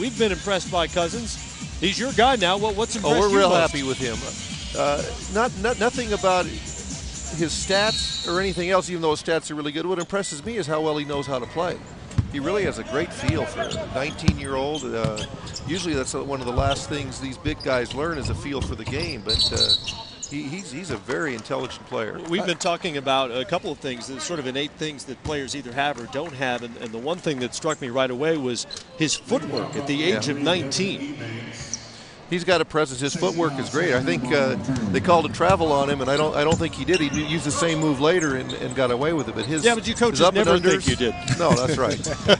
we've been impressed by Cousins. He's your guy now. What's impressed you we're real most? happy with him. Nothing about his stats or anything else, even though his stats are really good. What impresses me is how well he knows how to play. He really has a great feel for a 19-year-old. Usually that's one of the last things these big guys learn is a feel for the game, but he's a very intelligent player. We've been talking about a couple of things, sort of innate things that players either have or don't have, and the one thing that struck me right away was his footwork at the age of 19. He's got a presence. His footwork is great. I think they called a travel on him, and I don't think he did. He used the same move later and got away with it. But but you coaches never think you did. No, that's right.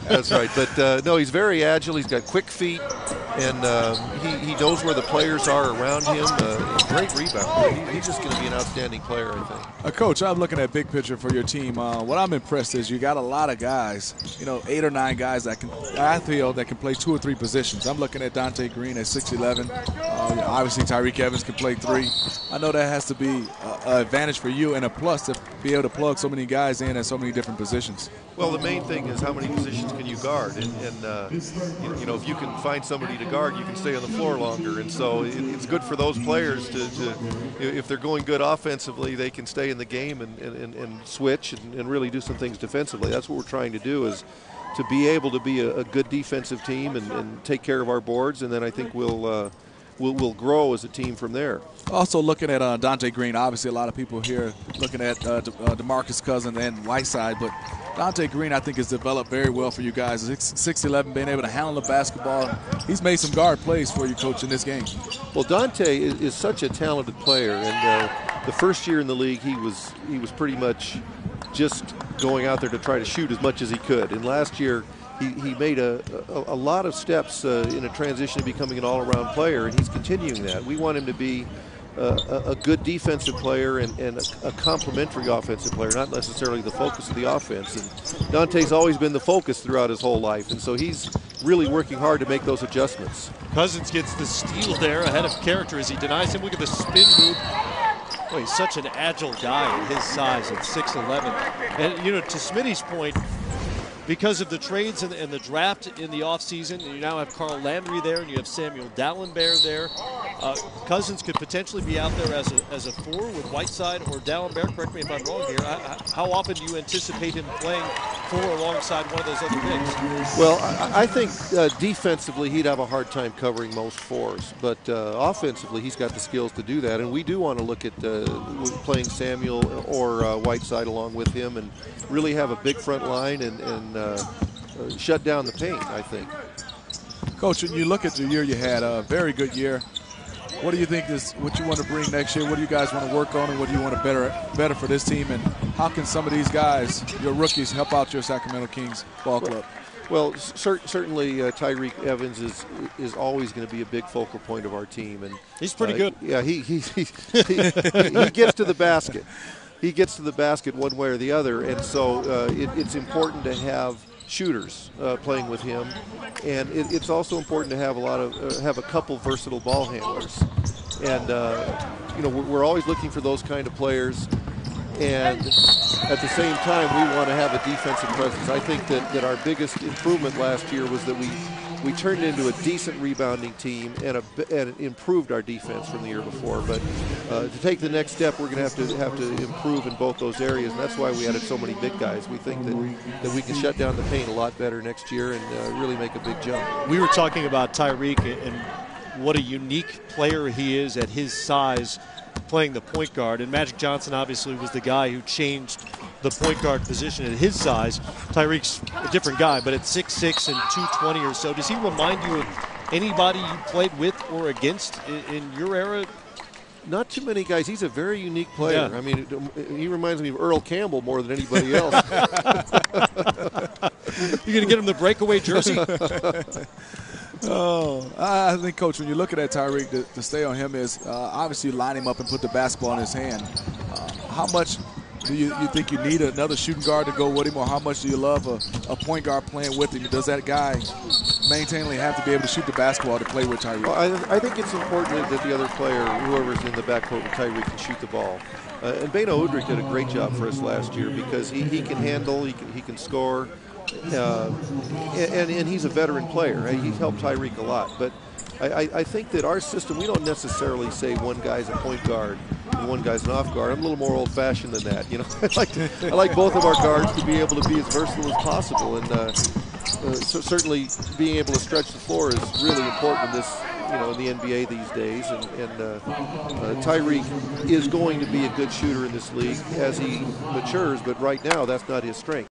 That's right. But no, he's very agile. He's got quick feet, and he knows where the players are around him. Great rebounder. He's just going to be an outstanding player, I think. Coach, I'm looking at big picture for your team. What I'm impressed is you got a lot of guys, 8 or 9 guys that can play 2 or 3 positions. I'm looking at Dante Green at 6'11". Obviously, Tyreek Evans can play 3. I know that has to be an advantage for you and a plus to be able to plug so many guys in at so many different positions. Well, the main thing is how many positions can you guard, and if you can find somebody to guard, you can stay on the floor longer, and so it's good for those players to if they're going good offensively, they can stay in the game and switch and really do some things defensively. That's what we're trying to do, is to be able to be a good defensive team and take care of our boards, and then I think we'll grow as a team from there. Also looking at Dante Green, obviously a lot of people here looking at DeMarcus Cousins and Whiteside, but Dante Green I think has developed very well for you guys. 6'11", being able to handle the basketball. He's made some guard plays for you, Coach, in this game. Well, Dante is such a talented player, and the first year in the league he was pretty much just going out there to try to shoot as much as he could. And last year he made a lot of steps in a transition to becoming an all-around player, and he's continuing that. We want him to be a good defensive player and a complementary offensive player, not necessarily the focus of the offense. And Dante's always been the focus throughout his whole life, and so he's really working hard to make those adjustments. Cousins gets the steal there ahead of character as he denies him. Look at the spin move. Oh, he's such an agile guy at his size at 6'11". And, to Smitty's point, because of the trades and the draft in the offseason, you now have Carl Landry there and you have Samuel Dallenberg there. Cousins could potentially be out there as a 4 with Whiteside or Dallenberg. Correct me if I'm wrong here. How often do you anticipate him playing 4 alongside one of those other bigs? Well, I think defensively he'd have a hard time covering most 4s, but offensively he's got the skills to do that, and we do want to look at playing Samuel or Whiteside along with him and really have a big front line and shut down the paint, I think. Coach, when you look at the year you had, a very good year. What do you think is what you want to bring next year? What do you guys want to work on, and what do you want to better for this team? And how can some of these guys, your rookies, help out your Sacramento Kings ball club? Well, certainly Tyreek Evans is always going to be a big focal point of our team, and he's pretty good. Yeah, he gets to the basket. He gets to the basket one way or the other, and so it's important to have shooters playing with him, and it's also important to have a couple versatile ball handlers, and we're always looking for those kind of players, and at the same time we want to have a defensive presence. I think that our biggest improvement last year was that we turned into a decent rebounding team and improved our defense from the year before. But to take the next step, we're going to have to improve in both those areas, and that's why we added so many big guys. We think that we can shut down the paint a lot better next year and really make a big jump. We were talking about Tyreek and what a unique player he is at his size, playing the point guard, and Magic Johnson obviously was the guy who changed the point guard position at his size. Tyreek's a different guy, but at 6'6" and 220 or so, does he remind you of anybody you played with or against in your era? Not too many guys. He's a very unique player. Yeah. I mean, he reminds me of Earl Campbell more than anybody else. You going to get him the breakaway jersey? Oh, I think, Coach, when you look at that Tyreek, to stay on him is obviously line him up and put the basketball in his hand. How much do you think you need another shooting guard to go with him, or how much do you love a point guard playing with him? Does that guy maintainly have to be able to shoot the basketball to play with Tyreek? Well, I think it's important that the other player, whoever's in the backcourt with Tyreek, can shoot the ball. And Beno Udrih did a great job for us last year because he can handle, he can score. And he's a veteran player. He's helped Tyreek a lot. But I think that our system, we don't necessarily say one guy's a point guard and one guy's an off guard. I'm a little more old-fashioned than that. You know, I like both of our guards to be able to be as versatile as possible. And so certainly being able to stretch the floor is really important in this, in the NBA these days. And Tyreek is going to be a good shooter in this league as he matures, but right now that's not his strength.